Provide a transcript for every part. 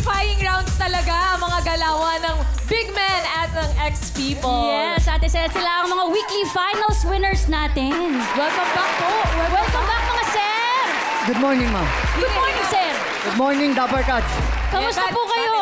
qualifying rounds talaga, mga galawan ng Big Men at ng X-People. Yes, Ate Cel, sila ang mga weekly finals winners natin. Welcome back po. Welcome back, mga sir! Good morning, ma'am. Good morning, sir! Good morning, Dapper Cats. Kamusta po kayo?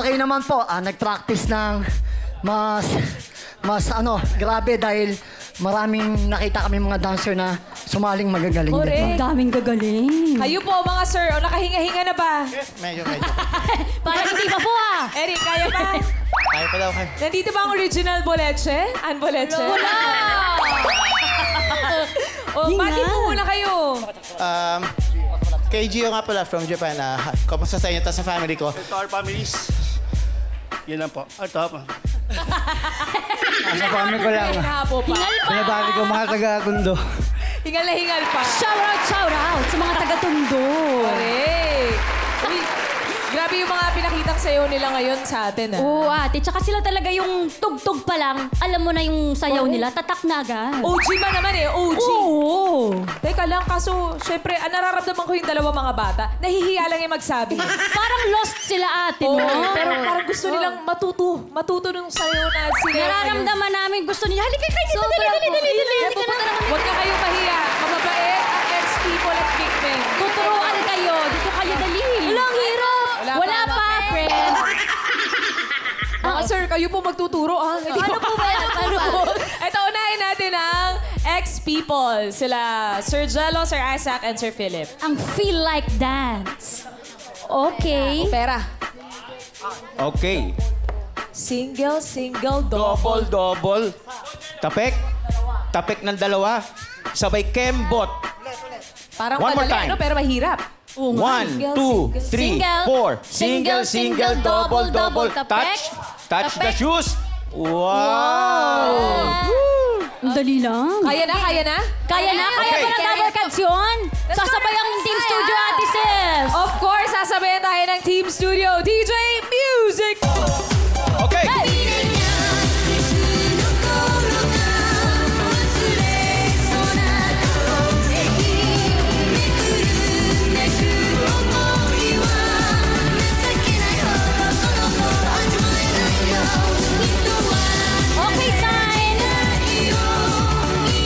Okay naman po. Nag-practice ng mas grabe dahil maraming nakita kami mga dancer na sumaling magagaling. Correct. Ang daming gagaling. Kayo po, mga sir, o nakahinga-hinga na ba? Medyo. Parang hindi pa po Eric, kaya pa? Kaya pa daw kayo. Nandito ba ang original boleche? An boleche? Wala! Pati po muna kayo. Kay Gio nga pala from Japan. Kamusta sa inyo? Tapos sa family ko. To our families. Yun lang po. Ito. Sa family ko lang. Hinga po pa. Pinabali ko mga taga-Tondo. Hingal na hingal pa. Shout out sa mga taga-Tondo. Correct. Uy, grabe yung mga pinakitang sayo nila ngayon sa atin, Oo, ate. Tsaka sila talaga yung tugtog pa lang. Alam mo na yung sayaw nila. Tatak na agad. OG ba naman OG. Oo. Teka lang, kaso, syempre, nararamdaman ko yung dalawa mga bata. Nahihiya lang yung magsabi. Parang lost sila ate, Oo, no? pero parang gusto nilang matuto nung sayo na sila. Nararamdaman namin gusto nila. Halika kayo dito, dali. Halika na. Huwag na kayong mahiya. Mababait ang X-People at Big Men. Tuturuan kayo. Dito kayo, dali. Walang hirap. Wala pa, friend. Mga sir, kayo po magtuturo, ha? Ano po ba yan? Ano po? Ito, unahin natin ang X-People. Sila Sir Jello, Sir Isaac, and Sir Philip. Ang feel like dance. Okay. Pera. Okay. Single, double. Double. Tapek ng dalawa. Sabay kembot. Parang One more madali, time. ano, pero mahirap. 1, 2, 3, 4. Single, double. Touch the shoes. Wow! Ang dali lang. Kaya na? Kaya Okay. ba ng Dabber Cats yun? Sasabay ang Team Studio, Ate Sis. Of course, sasabayan tayo ng Team Studio. DJ Music! Okay. Okay, sign.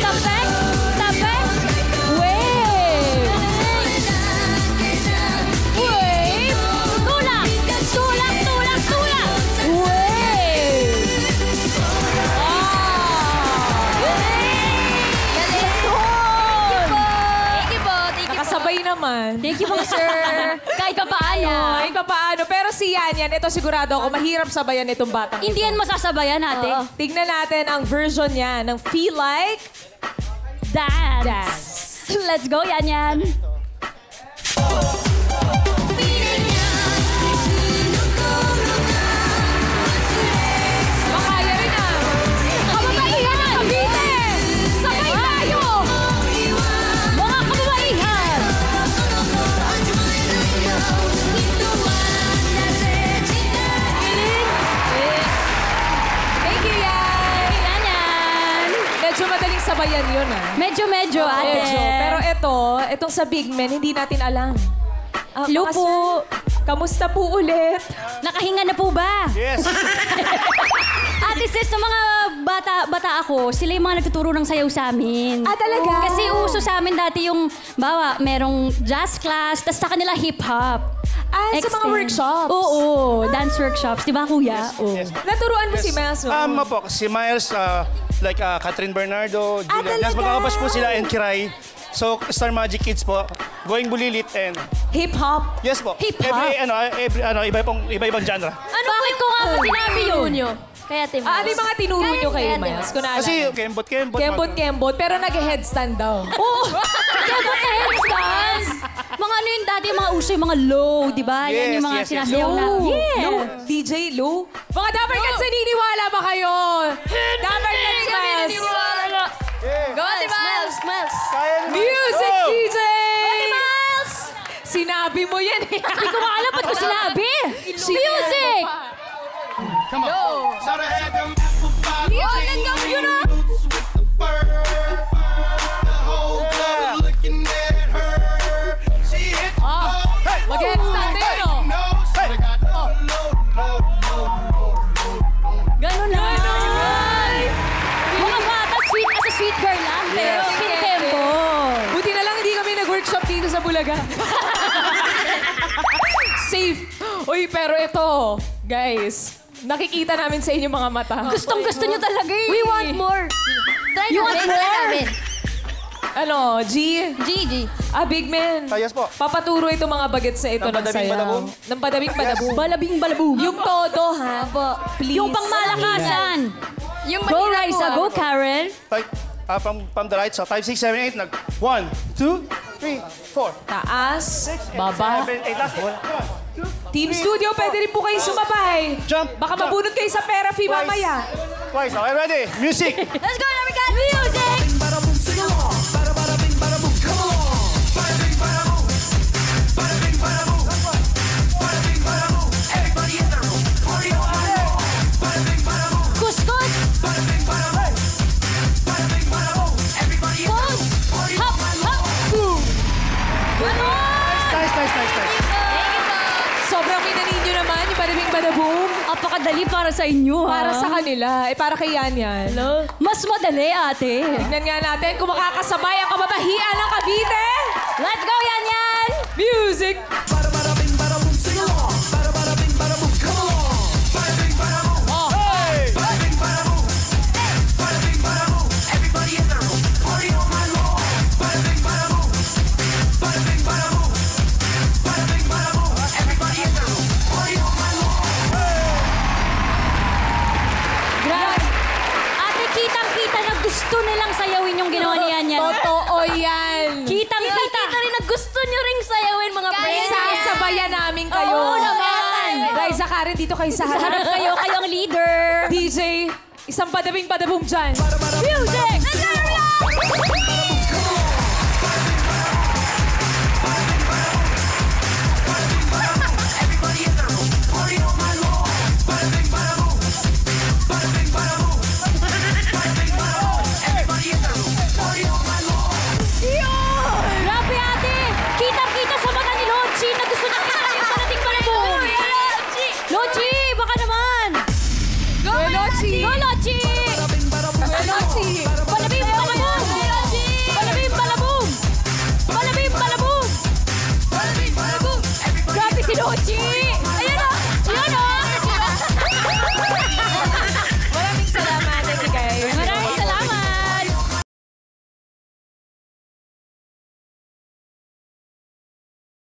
Tapek. Wave. Tulak. Wave. Nakasabay naman. Thank you po, sir. Kahit pa paano. Ay, papaano. Pero si Yan, ito sigurado ako, mahirap sabayan itong batang Hindi yan masasabayan, ate. Tignan natin ang version niya ng Feel Like Dance. Let's go, Yan. Makaya rin Kababaihan! Cavite! Sabay tayo! Mga kababaihan! Thank you, Yan! Yan. Medyo madaling sabayan yun, Medyo, ate. Pero itong sa Big Men, hindi natin alam. Hello mga po. sir, kamusta po ulit? Nakahinga na po ba? Yes. Ate Sis, nung mga bata ako, sila yung mga nagtuturo ng sayaw sa amin. Ah, talaga? Kasi uso sa amin dati yung, merong jazz class, tas sa kanila hip-hop. Sa mga workshops? Oo, dance workshops. Di ba, kuya? Oo. Naturuan mo si Miles, no? Po, si Miles, Catherine Bernardo, Julia. talaga? Magkakabas po sila and Kiray. So, Star Magic Kids po. Going Bulilit and... Hip-hop? Yes po. Hip-hop? Iba-ibang genre. Bakit ko nga po sinabi yun? Kaya, Tim. Ano yung mga tinuro nyo kay Miles? Kung naalala. Kasi kembot. Kembot, pero nag-headstand daw. Oo! Kaya ba headstands? Mga ano yung dati, mga uso, yung mga low, di ba? Yan yung mga Yes. sinasayaw na. Yeah! Low? DJ Low? Mga Dapper Cats, naniniwala ba kayo? Dapper Cats, Miles. Go, Ate Miles. Music, Go! DJ! Miles! Sinabi mo yan eh. Hindi ko maalam ba't ko sinabi. Music! Come on. Yun, hanggang yun na! Mag-headstand din, no? Safe. Uy, pero ito, guys, nakikita namin sa inyo mga mata. Gustong-gusto nyo talaga eh. We want more. You want more? Ano, G? Gigi. Big man. Yes po. Papaturo itong mga bagets sa ito Ng ng badabing sayaw. badabong? Ng badabing badabong. Balabing balabong. Yung todo, ha? Please. Yung pangmalakasan. Yung Go, mahirap Raisa. po, Go, Karen. From the right, so 5, 6, 7, 8, 1, 2, 3, 4. Taas, baba. 7, 8, last one. Team Studio, pwede rin po kayo sumabay. Jump, Baka jump. mabunod kayo sa pera fee mamaya. Twice, okay, ready? Music! Let's go, American! Music! Kuskus. Pause. Hop, hop. Boom. Nice. Sobrang minanin nyo naman yung badabing badabong. Apakadali para sa inyo, ha? Para sa kanila. Para kay Yan Yan. Mas madali, ate. Tignan nga natin kung makakasabay ang kababahian ng Cavite. Let's go, Yan Yan! Music! Grabe. Ate, kitang-kita na gusto nilang sayawin yung ginawa ni Yan Yan. Totoo yan. Kitang-kita. Kita rin na gusto nyo ring sayawin, mga friends. Sasabayan namin kayo. Oo naman. Raisa, Karen, dito kayo sa Sa harap harap. kayo, kayong leader. DJ, isang badabing badabong dyan. Music! Let's go, American!